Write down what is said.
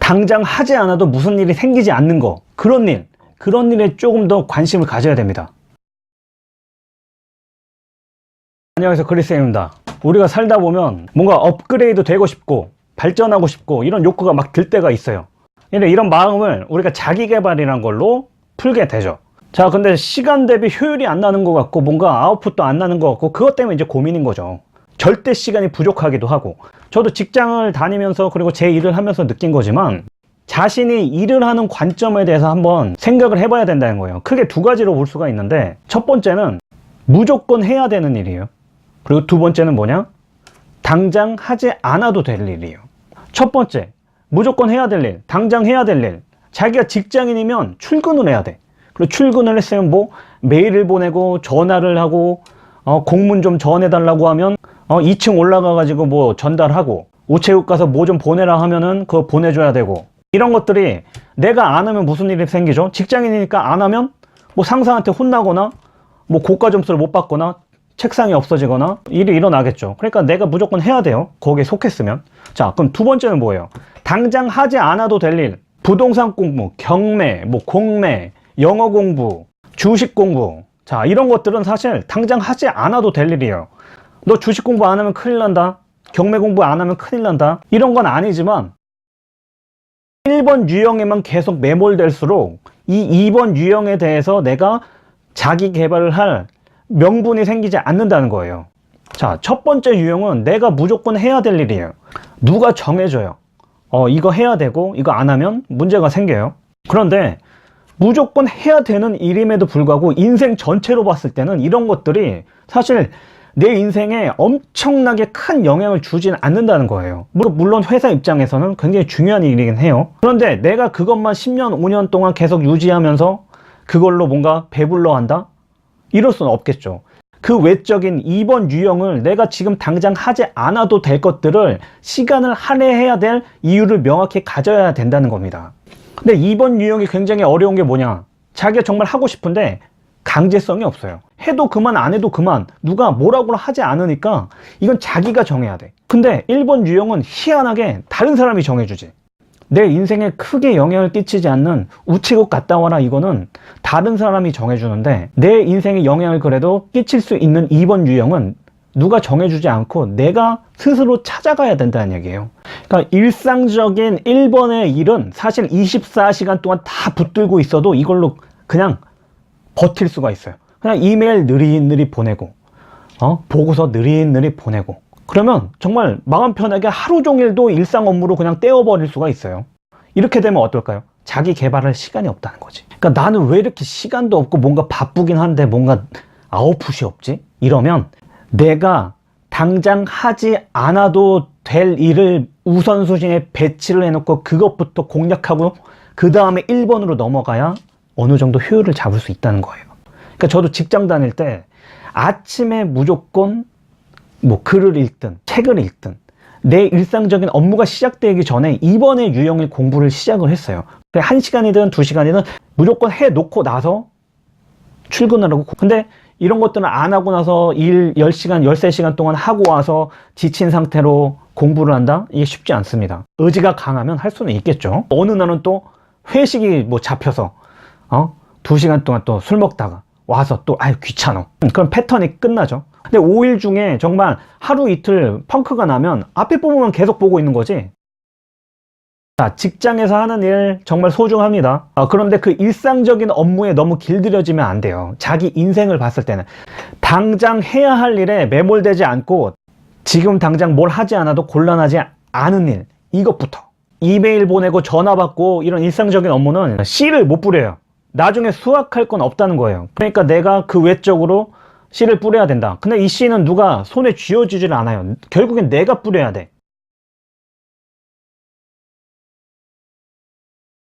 당장 하지 않아도 무슨 일이 생기지 않는 거, 그런 일에 조금 더 관심을 가져야 됩니다. 안녕하세요, 크리스입니다. 우리가 살다 보면 뭔가 업그레이드 되고 싶고 발전하고 싶고 이런 욕구가 막 들 때가 있어요. 이런 마음을 우리가 자기계발이라는 걸로 풀게 되죠. 자, 근데 시간 대비 효율이 안 나는 것 같고 뭔가 아웃풋도 안 나는 것 같고 그것 때문에 이제 고민인 거죠. 절대 시간이 부족하기도 하고, 저도 직장을 다니면서 그리고 제 일을 하면서 느낀 거지만 자신이 일을 하는 관점에 대해서 한번 생각을 해봐야 된다는 거예요. 크게 두 가지로 볼 수가 있는데, 첫 번째는 무조건 해야 되는 일이에요. 그리고 두 번째는 뭐냐? 당장 하지 않아도 될 일이에요. 첫 번째, 무조건 해야 될 일, 당장 해야 될 일. 자기가 직장인이면 출근을 해야 돼. 그리고 출근을 했으면 뭐 메일을 보내고 전화를 하고 공문 좀 전해달라고 하면 2층 올라가 가지고 뭐 전달하고, 우체국 가서 뭐 좀 보내라 하면은 그거 보내줘야 되고, 이런 것들이 내가 안 하면 무슨 일이 생기죠? 직장인이니까 안 하면 뭐 상사한테 혼나거나 뭐 고가 점수를 못 받거나 책상이 없어지거나 일이 일어나겠죠. 그러니까 내가 무조건 해야 돼요, 거기에 속했으면. 자, 그럼 두 번째는 뭐예요? 당장 하지 않아도 될 일. 부동산 공부, 경매, 뭐 공매, 영어 공부, 주식 공부. 자, 이런 것들은 사실 당장 하지 않아도 될 일이에요. 너 주식 공부 안 하면 큰일 난다, 경매 공부 안 하면 큰일 난다, 이런 건 아니지만 1번 유형에만 계속 매몰될수록 이 2번 유형에 대해서 내가 자기 개발을 할 명분이 생기지 않는다는 거예요. 자, 첫 번째 유형은 내가 무조건 해야 될 일이에요. 누가 정해줘요. 이거 해야 되고 이거 안 하면 문제가 생겨요. 그런데 무조건 해야 되는 일임에도 불구하고 인생 전체로 봤을 때는 이런 것들이 사실 내 인생에 엄청나게 큰 영향을 주지는 않는다는 거예요. 물론 회사 입장에서는 굉장히 중요한 일이긴 해요. 그런데 내가 그것만 10년, 5년 동안 계속 유지하면서 그걸로 뭔가 배불러 한다? 이럴 수는 없겠죠. 그 외적인 2번 유형을 내가 지금 당장 하지 않아도 될 것들을 시간을 할애해야 될 이유를 명확히 가져야 된다는 겁니다. 근데 2번 유형이 굉장히 어려운 게 뭐냐? 자기가 정말 하고 싶은데 강제성이 없어요. 해도 그만 안 해도 그만, 누가 뭐라고 하지 않으니까 이건 자기가 정해야 돼. 근데 1번 유형은 희한하게 다른 사람이 정해주지. 내 인생에 크게 영향을 끼치지 않는 우체국 갔다 와라, 이거는 다른 사람이 정해주는데, 내 인생에 영향을 그래도 끼칠 수 있는 2번 유형은 누가 정해주지 않고 내가 스스로 찾아가야 된다는 얘기예요. 그러니까 일상적인 1번의 일은 사실 24시간 동안 다 붙들고 있어도 이걸로 그냥 버틸 수가 있어요. 그냥 이메일 느릿느릿 보내고 보고서 느릿느릿 보내고, 그러면 정말 마음 편하게 하루 종일도 일상 업무로 그냥 떼어버릴 수가 있어요. 이렇게 되면 어떨까요? 자기 개발할 시간이 없다는 거지. 그러니까 나는 왜 이렇게 시간도 없고 뭔가 바쁘긴 한데 뭔가 아웃풋이 없지? 이러면 내가 당장 하지 않아도 될 일을 우선순위에 배치를 해놓고 그것부터 공략하고 그 다음에 1번으로 넘어가야 어느 정도 효율을 잡을 수 있다는 거예요. 그러니까 저도 직장 다닐 때 아침에 무조건 뭐 글을 읽든 책을 읽든 내 일상적인 업무가 시작되기 전에 2번의 유형의 공부를 시작을 했어요. 1시간이든 2시간이든 무조건 해놓고 나서 출근을 하고. 근데 이런 것들은 안 하고 나서 일 10시간, 13시간 동안 하고 와서 지친 상태로 공부를 한다? 이게 쉽지 않습니다. 의지가 강하면 할 수는 있겠죠. 어느 날은 또 회식이 뭐 잡혀서 2시간 동안 또 술 먹다가 와서 또 귀찮아. 그럼 패턴이 끝나죠. 근데 5일 중에 정말 하루 이틀 펑크가 나면 앞에 부분만 계속 보고 있는 거지. 자, 직장에서 하는 일 정말 소중합니다. 그런데 그 일상적인 업무에 너무 길들여지면 안 돼요. 자기 인생을 봤을 때는 당장 해야 할 일에 매몰되지 않고 지금 당장 뭘 하지 않아도 곤란하지 않은 일, 이것부터. 이메일 보내고 전화 받고 이런 일상적인 업무는 씨를 못 뿌려요. 나중에 수확할 건 없다는 거예요. 그러니까 내가 그 외적으로 씨를 뿌려야 된다. 근데 이 씨는 누가 손에 쥐어주질 않아요. 결국엔 내가 뿌려야 돼.